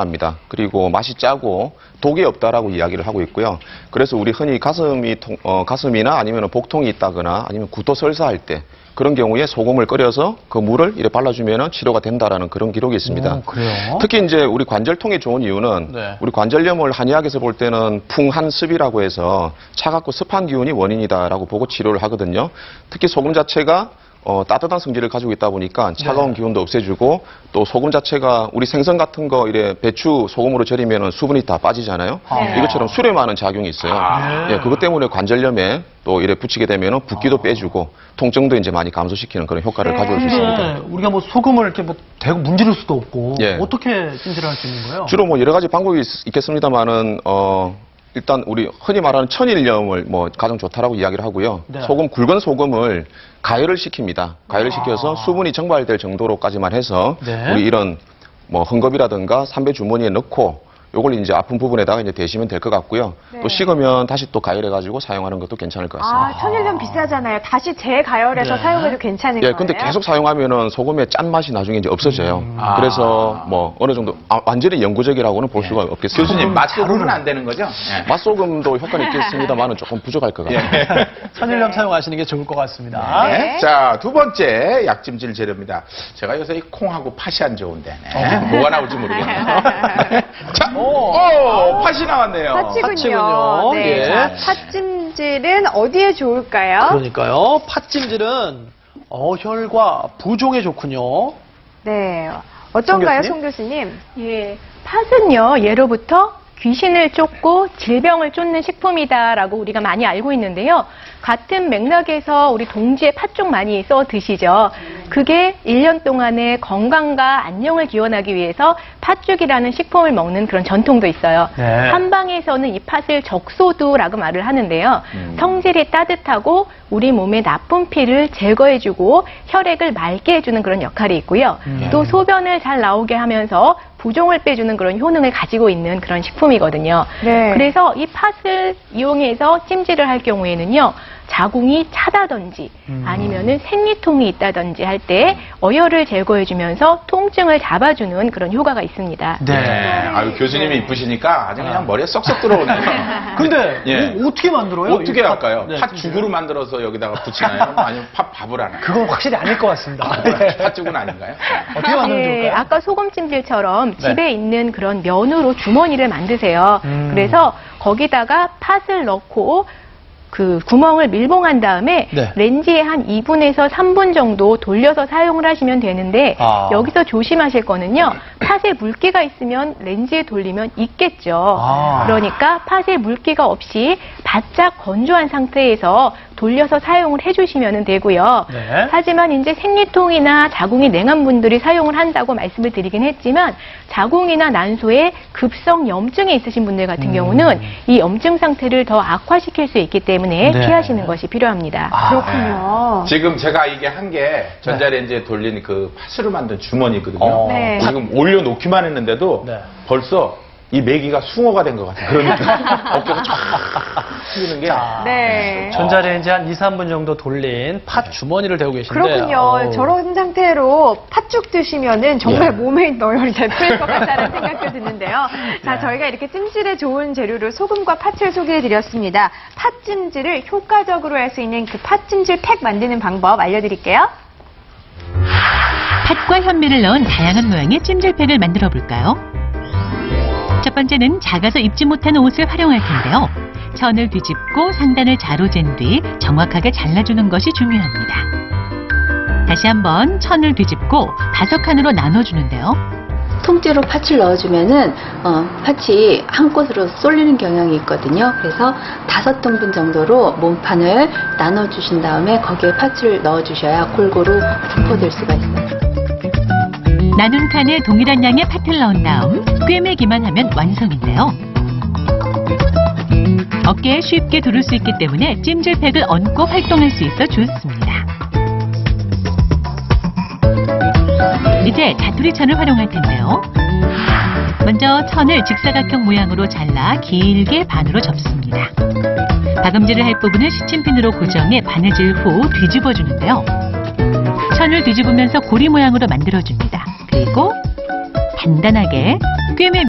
쉽답니다. 그리고 맛이 짜고 독이 없다라고 이야기를 하고 있고요. 그래서 우리 흔히 가슴이나 아니면 복통이 있다거나 아니면 구토 설사할 때 그런 경우에 소금을 끓여서 그 물을 이렇게 발라주면 치료가 된다라는 그런 기록이 있습니다. 그래요? 특히 이제 우리 관절통이 좋은 이유는 네. 우리 관절염을 한의학에서 볼 때는 풍한습이라고 해서 차갑고 습한 기운이 원인이다라고 보고 치료를 하거든요. 특히 소금 자체가 따뜻한 성질을 가지고 있다 보니까 차가운 기운도 없애주고 또 소금 자체가 우리 생선 같은 거 이래 배추 소금으로 절이면 수분이 다 빠지잖아요. 이것처럼 수렴하는 작용이 있어요. 예, 그것 때문에 관절염에 또 이래 붙이게 되면 붓기도 빼주고 통증도 이제 많이 감소시키는 그런 효과를 가져올 수 있습니다. 우리가 뭐 소금을 이렇게 뭐 대고 문지를 수도 없고 예. 어떻게 찜질을 할 수 있는 거예요? 주로 뭐 여러 가지 방법이 있겠습니다만은 일단 우리 흔히 말하는 천일염을 뭐 가장 좋다라고 이야기를 하고요. 네. 굵은 소금을 가열을 시킵니다. 가열을 시켜서 수분이 증발될 정도로까지만 해서 네. 우리 이런 뭐 헝겊이라든가 삼배 주머니에 넣고 요걸 이제 아픈 부분에다가 이제 대시면 될 것 같고요. 네. 또 식으면 다시 또 가열해가지고 사용하는 것도 괜찮을 것 같습니다. 천일염 비싸잖아요. 다시 재가열해서 네. 사용해도 괜찮은 예, 거예요? 근데 계속 사용하면은 소금의 짠맛이 나중에 이제 없어져요. 그래서 뭐 어느 정도 완전히 영구적이라고는 볼 수가 없겠습니다. 교수님, 맛소금은 안 되는 거죠? 예. 맛소금도 효과는 있겠습니다만은 조금 부족할 것 같아요. 천일염 사용하시는 게 좋을 것 같습니다. 네. 자, 두 번째 약찜질 재료입니다. 제가 요새 이 콩하고 팥이 안 좋은데 뭐가 나올지 모르겠네요. 자, 팥이 나왔네요. 팥이군요. 네. 예. 자, 팥찜질은 어디에 좋을까요? 그러니까요. 팥찜질은 혈과 부종에 좋군요. 네. 어떤가요, 송 송 교수님? 예, 팥은요, 예로부터 귀신을 쫓고 질병을 쫓는 식품이다라고 우리가 많이 알고 있는데요. 같은 맥락에서 우리 동지에 팥죽 많이 써 드시죠. 그게 1년 동안의 건강과 안녕을 기원하기 위해서 팥죽이라는 식품을 먹는 그런 전통도 있어요. 네. 한방에서는 이 팥을 적소두라고 말을 하는데요. 성질이 따뜻하고 우리 몸의 나쁜 피를 제거해주고 혈액을 맑게 해주는 그런 역할이 있고요. 또 소변을 잘 나오게 하면서 부종을 빼주는 그런 효능을 가지고 있는 그런 식품이거든요. 네. 그래서 이 팥을 이용해서 찜질을 할 경우에는요. 자궁이 차다든지 아니면은 생리통이 있다든지 할 때 어혈을 제거해주면서 통증을 잡아주는 그런 효과가 있습니다. 네. 아유, 교수님이 이쁘시니까 아주 그냥 머리에 쏙쏙 들어오네요. 근데 예. 뭐 어떻게 만들어요? 어떻게 이 팥- 할까요? 네, 팥죽으로 만들어서 여기다가 붙이나요? 아니면 팥밥을 하나요? 그건 확실히 아닐 것 같습니다. 팥죽은 아닌가요? 어떻게 만들면 예, 좋을까요? 아까 소금 찜질처럼 네. 집에 있는 그런 면으로 주머니를 만드세요. 그래서 거기다가 팥을 넣고 그 구멍을 밀봉한 다음에 네. 렌지에 한 2분에서 3분 정도 돌려서 사용을 하시면 되는데 여기서 조심하실 거는요. 팥에 물기가 있으면 렌지에 돌리면 익겠죠. 그러니까 팥에 물기가 없이 바짝 건조한 상태에서 돌려서 사용을 해주시면 되고요. 네. 하지만 이제 생리통이나 자궁이 냉한 분들이 사용을 한다고 말씀을 드리긴 했지만 자궁이나 난소에 급성 염증이 있으신 분들 같은 경우는 이 염증 상태를 더 악화시킬 수 있기 때문에 네. 피하시는 것이 필요합니다. 그렇군요. 지금 제가 이게 한 게 전자레인지에 돌린 그 팥으로 만든 주머니거든요. 네. 지금 올려놓기만 했는데도 네. 벌써 이 메기가 숭어가 된 것 같아요. 그러니까 어깨가 쫙 풀리는 게. 네. 전자레인지 한 2, 3분 정도 돌린 팥 주머니를 대고 계신데 그렇군요. 어우. 저런 상태로 팥죽 드시면은 정말 몸에 있는 어혈이 잘 풀릴 것 같다는 생각도 드는데요. 자, 저희가 이렇게 찜질에 좋은 재료로 소금과 팥을 소개해드렸습니다. 팥찜질을 효과적으로 할 수 있는 그 팥찜질 팩 만드는 방법 알려드릴게요. 팥과 현미를 넣은 다양한 모양의 찜질팩을 만들어 볼까요? 첫 번째는 작아서 입지 못하는 옷을 활용할 텐데요. 천을 뒤집고 상단을 자로 잰 뒤 정확하게 잘라주는 것이 중요합니다. 다시 한번 천을 뒤집고 5칸으로 나눠주는데요. 통째로 팥을 넣어주면은 팥이 한 곳으로 쏠리는 경향이 있거든요. 그래서 5등분 정도로 몸판을 나눠주신 다음에 거기에 팥을 넣어주셔야 골고루 분포될 수가 있어요. 나눈 칸에 동일한 양의 팥을 넣은 다음 꿰매기만 하면 완성인데요. 어깨에 쉽게 두를 수 있기 때문에 찜질팩을 얹고 활동할 수 있어 좋습니다. 이제 자투리 천을 활용할 텐데요. 먼저 천을 직사각형 모양으로 잘라 길게 반으로 접습니다. 다금질을 할 부분을 시침핀으로 고정해 바느질 후 뒤집어 주는데요. 천을 뒤집으면서 고리 모양으로 만들어줍니다. 그리고 단단하게 꿰매